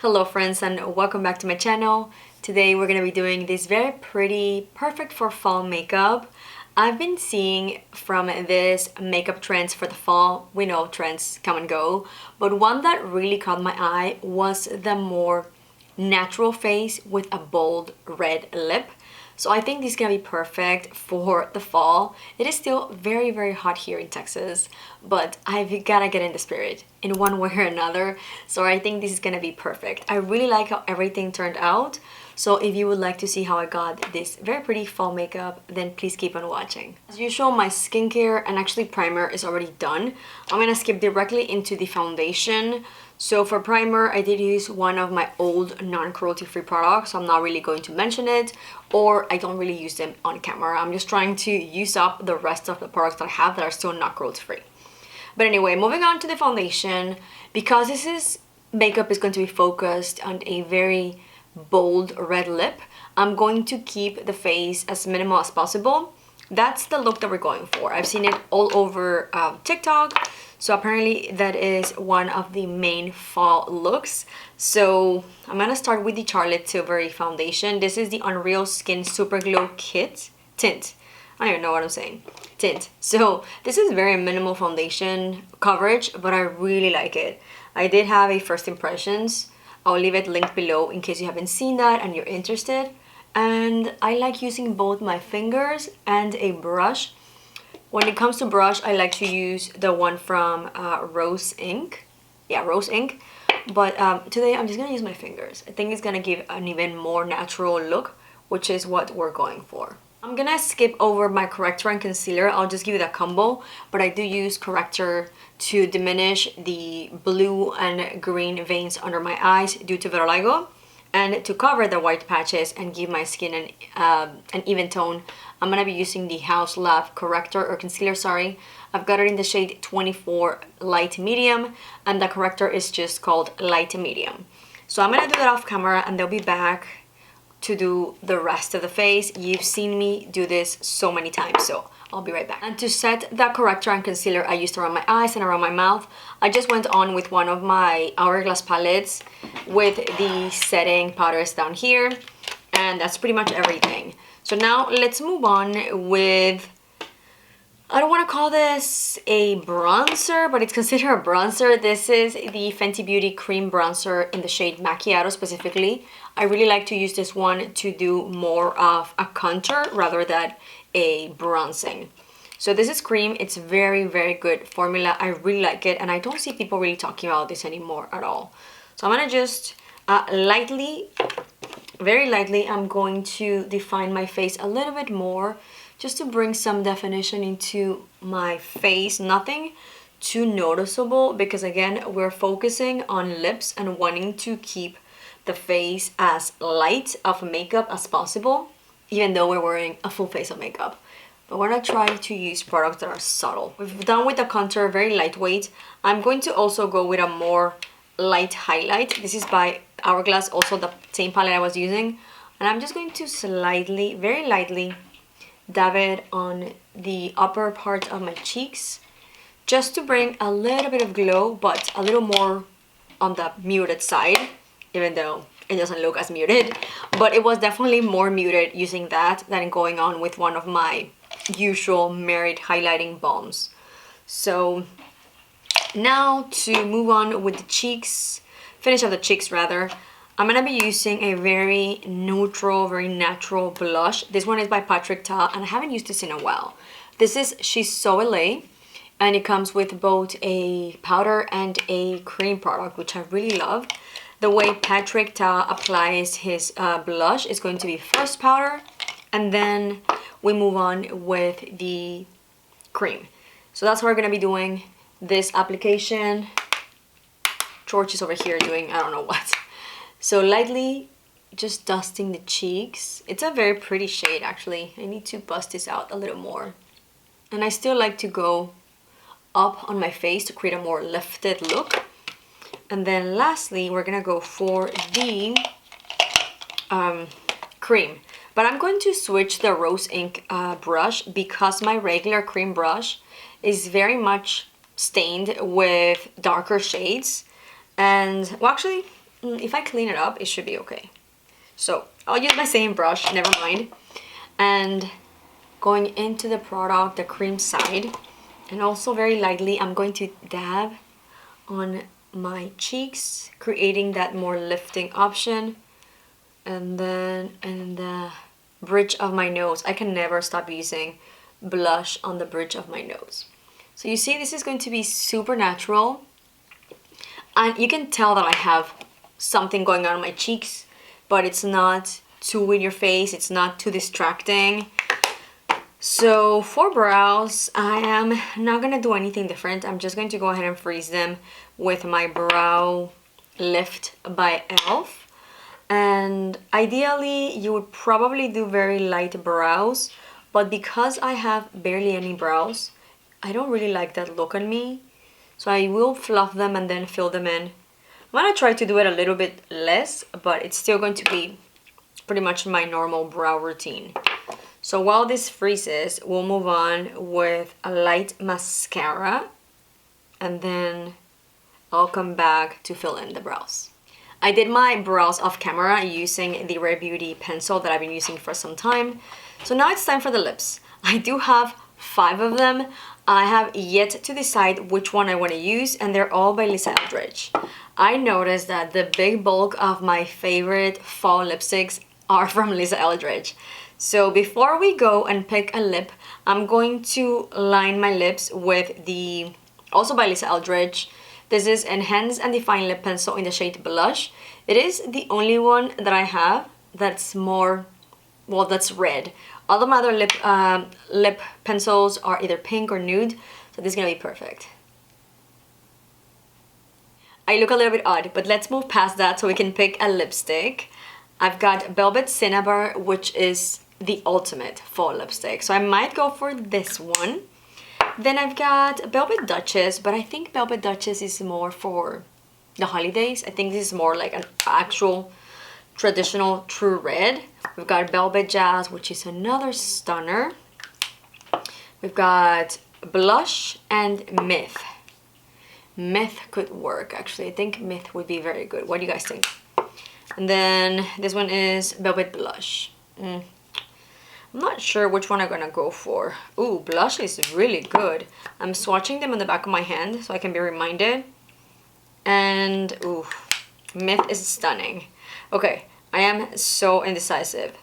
Hello friends and welcome back to my channel. Today we're going to be doing this very pretty, perfect for fall makeup. I've been seeing from this makeup trends for the fall. We know trends come and go, but one that really caught my eye was the more natural face with a bold red lip. So I think this is gonna be perfect for the fall. It is still very hot here in Texas, but I've gotta get in the spirit in one way or another. So I think this is gonna be perfect. I really like how everything turned out. So if you would like to see how I got this very pretty fall makeup, then please keep on watching. As usual, my skincare and actually primer is already done. I'm gonna skip directly into the foundation. So for primer, I did use one of my old non-cruelty free products, so I'm not really going to mention it, or I don't really use them on camera. I'm just trying to use up the rest of the products that I have that are still not cruelty free. But anyway, moving on to the foundation, because makeup is going to be focused on a very bold red lip, I'm going to keep the face as minimal as possible. That's the look that we're going for. I've seen it all over TikTok. So apparently that is one of the main fall looks. So I'm gonna start with the Charlotte Tilbury foundation. This is the Unreal Skin Super Glow Tint. I don't even know what I'm saying. Tint. So this is very minimal foundation coverage, but I really like it. I did have a first impressions. I'll leave it linked below in case you haven't seen that and you're interested. And I like using both my fingers and a brush. When it comes to brush, I like to use the one from Rose Ink. Yeah, Rose Ink. But today I'm just gonna use my fingers. I think it's gonna give an even more natural look, which is what we're going for. I'm gonna skip over my corrector and concealer. I'll just give you that combo, but I do use corrector to diminish the blue and green veins under my eyes due to vitiligo, and to cover the white patches and give my skin an even tone. I'm gonna be using the House Lab corrector or concealer, sorry. I've got it in the shade 24 light medium, and the corrector is just called light medium. So I'm gonna do that off camera and they'll be back to do the rest of the face. You've seen me do this so many times, so I'll be right back. And to set that corrector and concealer I used around my eyes and around my mouth, I just went on with one of my Hourglass palettes with the setting powders down here, and that's pretty much everything. So now let's move on with, I don't want to call this a bronzer, but it's considered a bronzer. This is the Fenty Beauty Cream Bronzer in the shade Macchiato specifically. I really like to use this one to do more of a contour rather than a bronzing. So this is cream. It's very good formula. I really like it, and I don't see people really talking about this anymore at all. So I'm gonna just very lightly, I'm going to define my face a little bit more, just to bring some definition into my face. Nothing too noticeable, because again, we're focusing on lips and wanting to keep the face as light of makeup as possible, even though we're wearing a full face of makeup. But we're gonna try to use products that are subtle. We've done with the contour, very lightweight. I'm going to also go with a more light highlight. This is by Hourglass, also the same palette I was using. And I'm just going to slightly, very lightly, dab it on the upper part of my cheeks, just to bring a little bit of glow, but a little more on the muted side, even though it doesn't look as muted. But it was definitely more muted using that than going on with one of my usual Merit highlighting balms. So now to move on with the cheeks, finish off the cheeks rather, I'm gonna be using a very neutral, very natural blush. This one is by Patrick Ta, and I haven't used this in a while. This is She's So LA, and it comes with both a powder and a cream product, which I really love. The way Patrick Ta applies his blush is going to be first powder, and then we move on with the cream. So that's what we're gonna be doing. This application, George is over here doing I don't know what. So lightly just dusting the cheeks. It's a very pretty shade actually. I need to bust this out a little more. And I still like to go up on my face to create a more lifted look. And then lastly, we're gonna go for the cream. But I'm going to switch the Rose Ink brush, because my regular cream brush is very much stained with darker shades. And well, actually if I clean it up, it should be okay. So I'll use my same brush, never mind. And going into the product, the cream side, and also very lightly, I'm going to dab on my cheeks, creating that more lifting option. And then in the bridge of my nose, I can never stop using blush on the bridge of my nose. So you see, this is going to be super natural. And you can tell that I have something going on in my cheeks, but it's not too in your face, it's not too distracting. So for brows, I am not gonna do anything different. I'm just going to go ahead and freeze them with my Brow Lift by e.l.f. And ideally, you would probably do very light brows, but because I have barely any brows, I don't really like that look on me. So I will fluff them and then fill them in. I'm gonna try to do it a little bit less, but it's still going to be pretty much my normal brow routine. So while this freezes, we'll move on with a light mascara, and then I'll come back to fill in the brows. I did my brows off camera using the Rare Beauty pencil that I've been using for some time. So now it's time for the lips. I do have 5 of them. I have yet to decide which one I want to use, and they're all by Lisa Eldridge. I noticed that the big bulk of my favorite fall lipsticks are from Lisa Eldridge. So before we go and pick a lip, I'm going to line my lips with the, also by Lisa Eldridge, this is Enhance and Define Lip Pencil in the shade Blush. It is the only one that I have that's more, well, that's red. All of my other lip pencils are either pink or nude, so this is gonna be perfect. I look a little bit odd, but let's move past that so we can pick a lipstick. I've got Velvet Cinnabar, which is the ultimate fall lipstick, so I might go for this one. Then I've got Velvet Duchess, but I think Velvet Duchess is more for the holidays. I think this is more like an actual traditional true red. We've got Velvet Jazz, which is another stunner. We've got Blush and Myth. Myth could work, actually. I think Myth would be very good. What do you guys think? And then this one is Velvet Blush. I'm not sure which one I'm gonna go for. Ooh, Blush is really good. I'm swatching them on the back of my hand so I can be reminded. And ooh, Myth is stunning. Okay, I am so indecisive.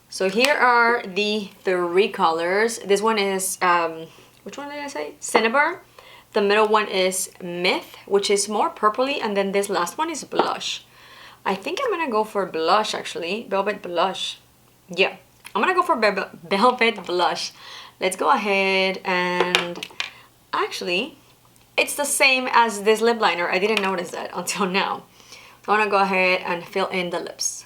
So here are the 3 colors. This one is, which one did I say? Cinnabar. The middle one is Myth, which is more purpley, and then this last one is Blush. I think I'm gonna go for Blush, actually. Velvet Blush. Yeah, I'm gonna go for Velvet Blush. Let's go ahead and... Actually, it's the same as this lip liner. I didn't notice that until now. So I'm gonna go ahead and fill in the lips.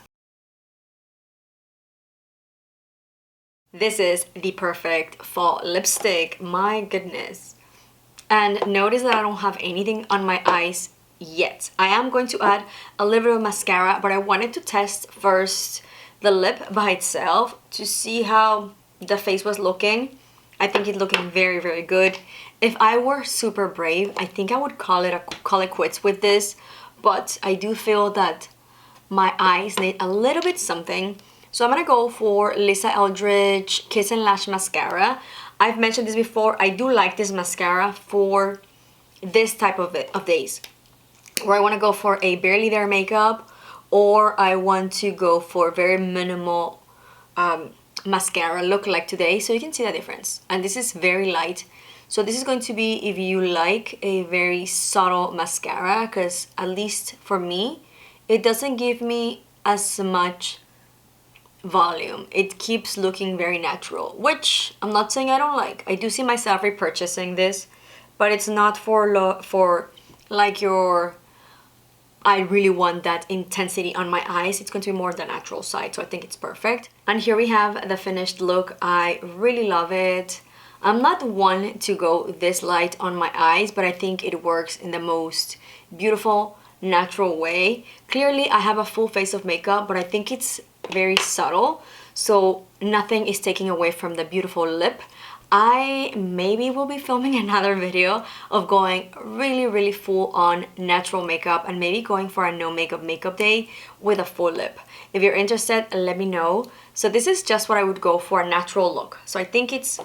This is the perfect fall lipstick. My goodness. And notice that I don't have anything on my eyes yet. I am going to add a little bit of mascara, but I wanted to test first the lip by itself to see how the face was looking. I think it's looking very, very good. If I were super brave, I think I would call it quits with this, but I do feel that my eyes need a little bit something. So I'm gonna go for Lisa Eldridge Kiss and Lash Mascara. I've mentioned this before. I do like this mascara for this type of days, where I want to go for a barely there makeup, or I want to go for very minimal mascara look like today. So you can see the difference. And this is very light. So this is going to be if you like a very subtle mascara, because at least for me, it doesn't give me as much volume. It keeps looking very natural, which I'm not saying I don't like. I do see myself repurchasing this, but it's not for like your, I really want that intensity on my eyes. It's going to be more the natural side, so I think it's perfect. And here we have the finished look. I really love it. I'm not one to go this light on my eyes, but I think it works in the most beautiful, natural way. Clearly, I have a full face of makeup, but I think it's very subtle, so nothing is taking away from the beautiful lip. I maybe will be filming another video of going really full on natural makeup and maybe going for a no makeup day with a full lip. If you're interested, let me know. So this is just what I would go for, a natural look. So I think it's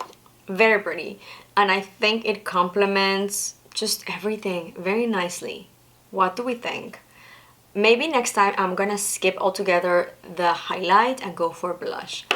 very pretty and I think it complements just everything very nicely. What do we think? Maybe next time I'm gonna skip altogether the highlight and go for blush.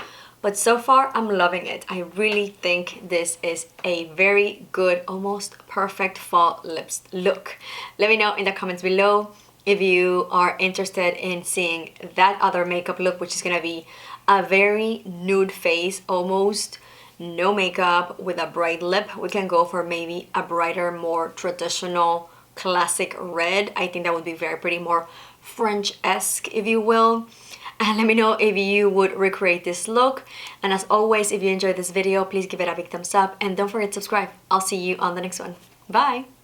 But so far, I'm loving it. I really think this is a very good, almost perfect fall lips look. Let me know in the comments below if you are interested in seeing that other makeup look, which is gonna be a very nude face, almost no makeup with a bright lip. We can go for maybe a brighter, more traditional, classic red. I think that would be very pretty, more French-esque, if you will. And let me know if you would recreate this look. And as always, if you enjoyed this video, please give it a big thumbs up and don't forget to subscribe. I'll see you on the next one. Bye!